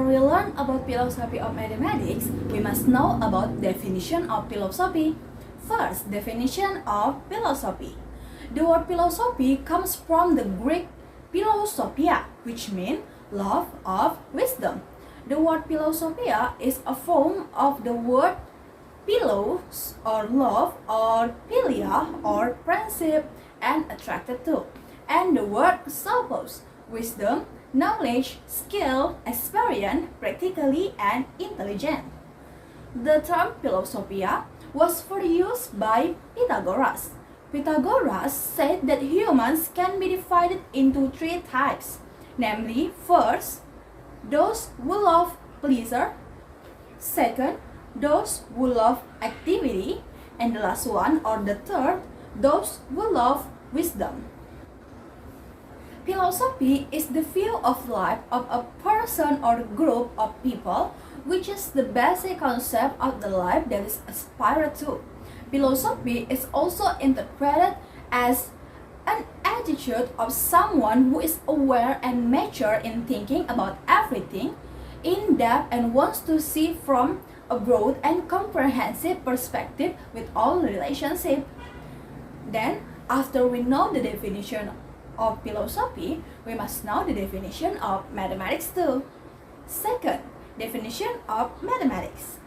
we learn about philosophy of mathematics, we must know about definition of philosophy. First, definition of philosophy. The word philosophy comes from the Greek philosophia, which means love of wisdom. The word philosophia is a form of the word philos or love or philia or friendship and attracted to, and the word sophos, wisdom, knowledge, skill, experience, practically, and intelligent. The term philosophia was first used by Pythagoras. Pythagoras said that humans can be divided into three types, namely, first, those who love pleasure, second, those who love activity, and the last one, or the third, those who love wisdom. Philosophy is the view of life of a person or group of people, which is the basic concept of the life that is aspired to. Philosophy is also interpreted as an attitude of someone who is aware and mature in thinking about everything in depth and wants to see from a broad and comprehensive perspective with all relationships. Then, after we know the definition of philosophy, we must know the definition of mathematics too. Second, definition of mathematics.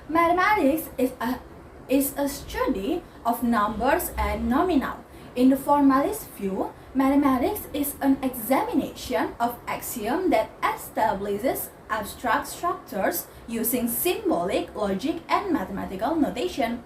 Mathematics is a study of numbers and nominal. In the formalist view, mathematics is an examination of axioms that establishes abstract structures using symbolic, logic, and mathematical notation.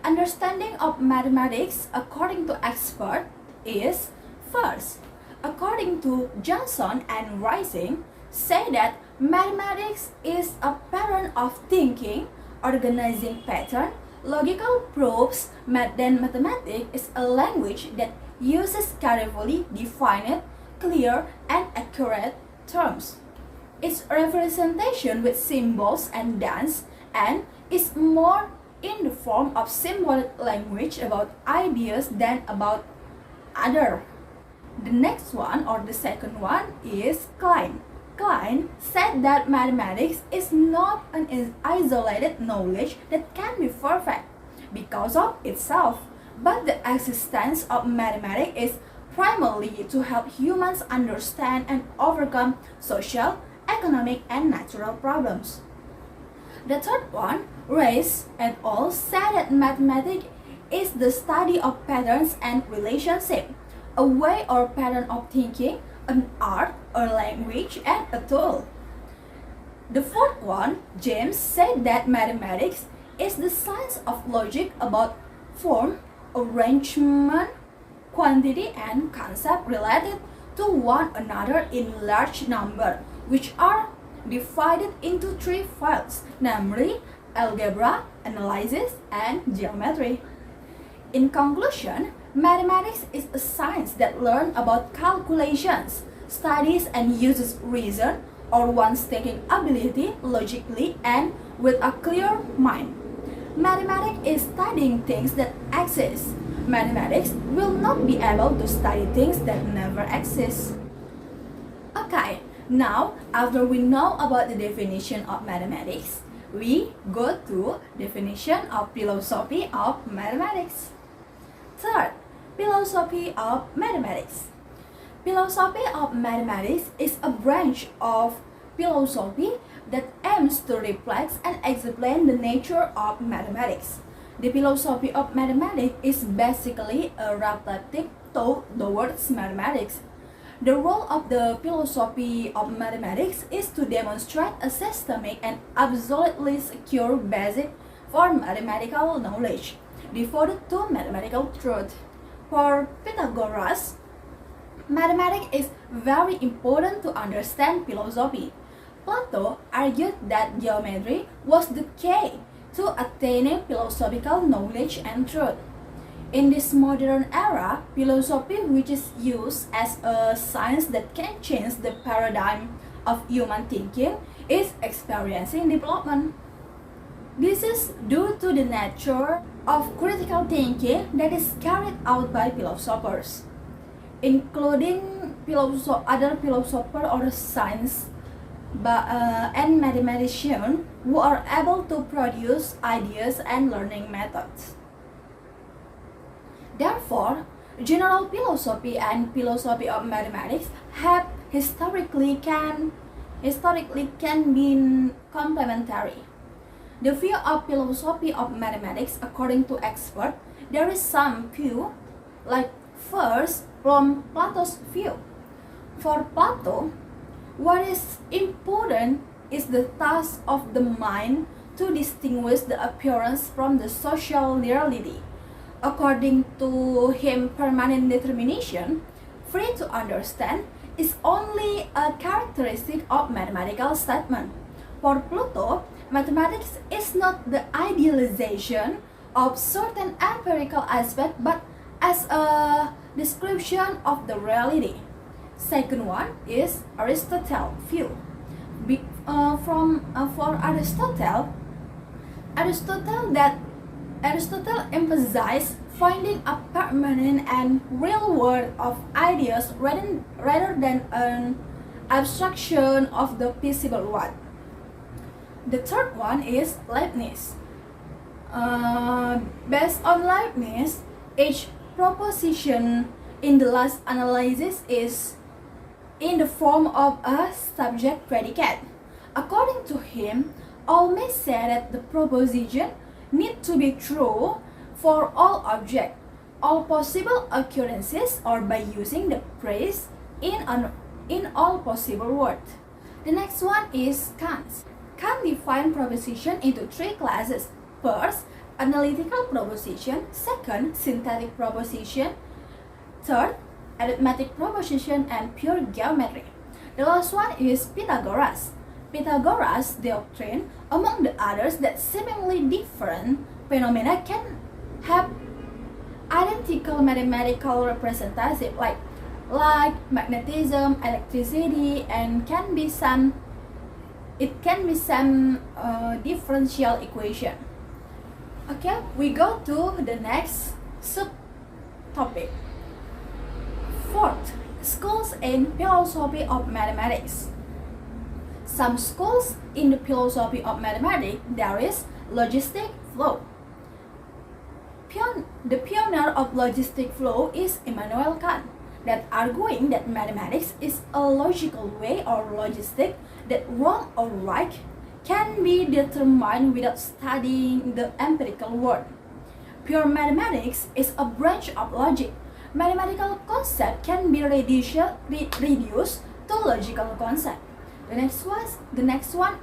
Understanding of mathematics according to experts is, first, according to Johnson and Rising, say that mathematics is a pattern of thinking, organizing pattern, logical proofs. Then mathematics is a language that uses carefully defined, clear, and accurate terms. Its representation with symbols and dance and is more in the form of symbolic language about ideas than about other. The next one, or the second one, is Klein. Klein said that mathematics is not an isolated knowledge that can be perfect because of itself, but the existence of mathematics is primarily to help humans understand and overcome social, economic, and natural problems. The third one, Race et al., said that mathematics is the study of patterns and relationships, a way or pattern of thinking, an art, a language, and a tool. The fourth one, James, said that mathematics is the science of logic about form, arrangement, quantity, and concept related to one another in large number, which are divided into three fields, namely algebra, analysis, and geometry. In conclusion, mathematics is a science that learns about calculations, studies and uses reason or one's thinking ability logically and with a clear mind. Mathematics is studying things that exist. Mathematics will not be able to study things that never exist. Okay, now after we know about the definition of mathematics, we go to definition of philosophy of mathematics. Third, philosophy of mathematics. Philosophy of mathematics is a branch of philosophy that aims to reflect and explain the nature of mathematics. The philosophy of mathematics is basically a reflective thought towards mathematics. The role of the philosophy of mathematics is to demonstrate a systemic and absolutely secure basis for mathematical knowledge, devoted to mathematical truth. For Pythagoras, mathematics is very important to understand philosophy. Plato argued that geometry was the key to attaining philosophical knowledge and truth. In this modern era, philosophy, which is used as a science that can change the paradigm of human thinking, is experiencing development. This is due to the nature of critical thinking that is carried out by philosophers, including other philosophers or science and mathematicians who are able to produce ideas and learning methods. Therefore, general philosophy and philosophy of mathematics have historically can be complementary. The view of philosophy of mathematics, according to experts, there is some view, like first from Plato's view. For Plato, what is important is the task of the mind to distinguish the appearance from the social reality. According to him, permanent determination, free to understand, is only a characteristic of mathematical statement. For Plato, mathematics is not the idealization of certain empirical aspect, but as a description of the reality. Second one is Aristotle's view. For Aristotle emphasized finding a permanent and real world of ideas rather than an abstraction of the visible world. The third one is Leibniz. Based on Leibniz, each proposition in the last analysis is in the form of a subject predicate. According to him, all may say that the proposition need to be true for all objects, all possible occurrences, or by using the phrase in all possible words. The next one is Kant. Kant defined proposition into three classes. First, analytical proposition. Second, synthetic proposition. Third, arithmetic proposition and pure geometry. The last one is Pythagoras. Pythagoras' doctrine, among the others, that seemingly different phenomena can have identical mathematical representation, like magnetism, electricity, and can be some differential equation. Okay, we go to the next subtopic. Fourth, schools in philosophy of mathematics. Some schools in the philosophy of mathematics, there is logistic flow. The pioneer of logistic flow is Immanuel Kant, that arguing that mathematics is a logical way or logistic that wrong or right can be determined without studying the empirical world. Pure mathematics is a branch of logic. Mathematical concept can be reduced to logical concept. The next one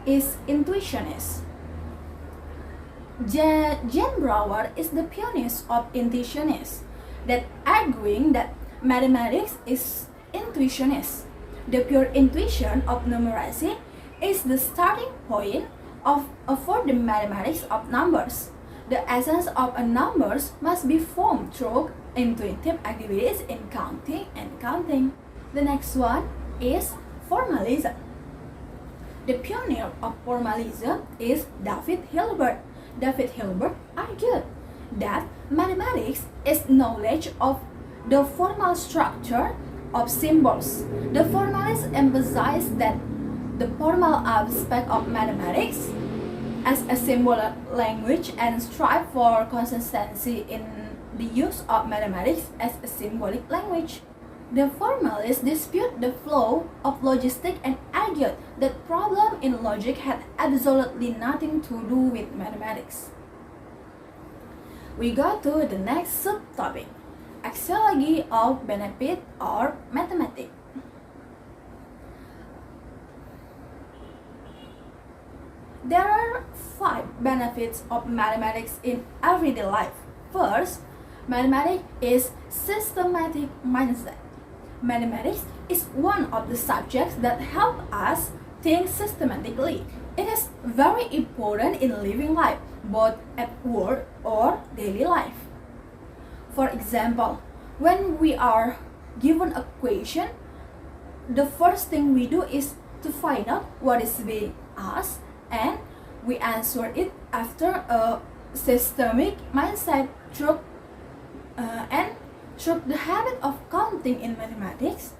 is intuitionist. Jan Brouwer is the pioneer of intuitionists, that arguing that mathematics is intuitionist. The pure intuition of numeracy is the starting point for the mathematics of numbers. The essence of a numbers must be formed through intuitive activities in counting and counting. The next one is Formalism. The pioneer of formalism is David Hilbert. David Hilbert argued that mathematics is knowledge of the formal structure of symbols. The formalists emphasized that the formal aspect of mathematics as a symbolic language and strive for consistency in the use of mathematics as a symbolic language. The formalists dispute the flow of logistic and argued that problem in logic had absolutely nothing to do with mathematics. We go to the next subtopic, axiology of benefit or mathematics. There are 5 benefits of mathematics in everyday life. First, mathematics is systematic mindset. Mathematics is one of the subjects that help us think systematically. It is very important in living life, both at work or daily life. For example, when we are given a question, the first thing we do is to find out what is being asked, and we answer it after a systemic mindset through the habit of counting in mathematics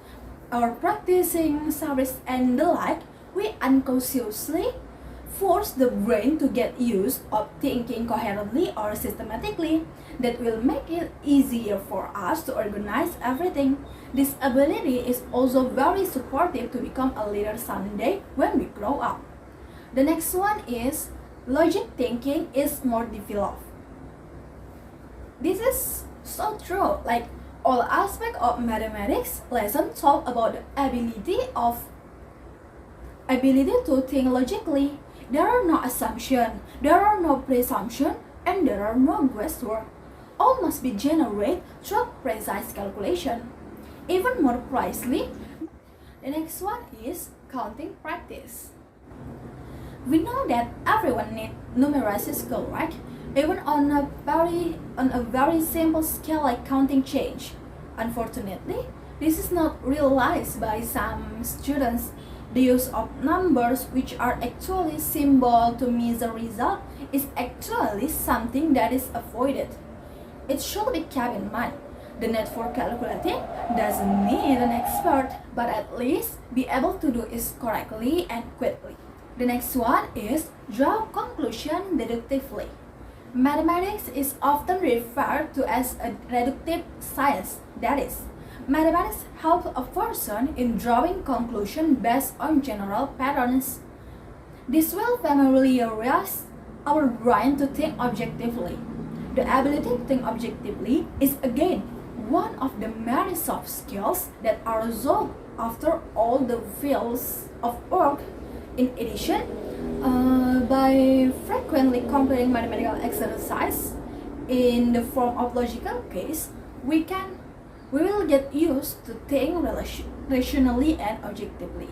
or practicing series and the like. we unconsciously force the brain to get used of thinking coherently or systematically. That will make it easier for us to organize everything. This ability is also very supportive to become a leader someday when we grow up. The next one is logic thinking is more developed. This is so true. Like all aspects of mathematics lesson talk about the ability to think logically. There are no assumptions, there are no presumptions, and there are no guesswork. All must be generated through precise calculation. Even more precisely, the next one is counting practice. We know that everyone needs numeracy skill, right? Even on a very simple scale like counting change. Unfortunately, this is not realized by some students. The use of numbers, which are actually symbol to measure result, is actually something that is avoided. It should be kept in mind. The need for calculating doesn't need an expert, but at least be able to do it correctly and quickly. The next one is draw conclusion deductively. Mathematics is often referred to as a deductive science. That is, mathematics helps a person in drawing conclusions based on general patterns. This will familiarize our brain to think objectively. The ability to think objectively is again one of the many soft skills that are resolved after all the fields of work. In addition, by frequently completing mathematical exercise in the form of logical case, we will get used to think rationally and objectively.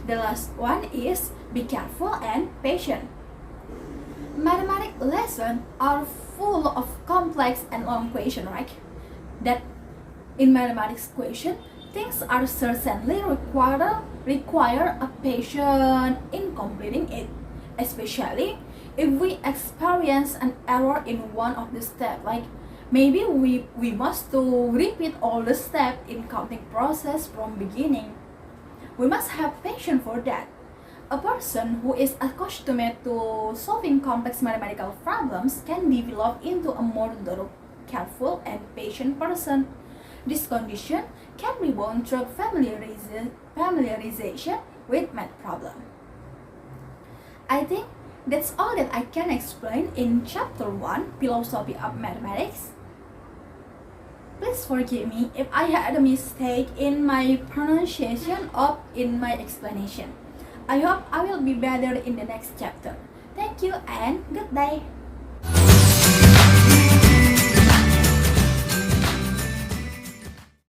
The last one is be careful and patient. Mathematics lessons are full of complex and long questions, right? That in mathematics question, things are certainly require a patience in completing it, especially if we experience an error in one of the steps. Like maybe we must to repeat all the steps in counting process from beginning. We must have patience for that. A person who is accustomed to solving complex mathematical problems can develop into a more thorough, careful, and patient person. This condition can be born through familiarization with math problem. I think that's all that I can explain in chapter 1, Philosophy of Mathematics. Please forgive me if I had a mistake in my pronunciation or in my explanation. I hope I will be better in the next chapter. Thank you and good day.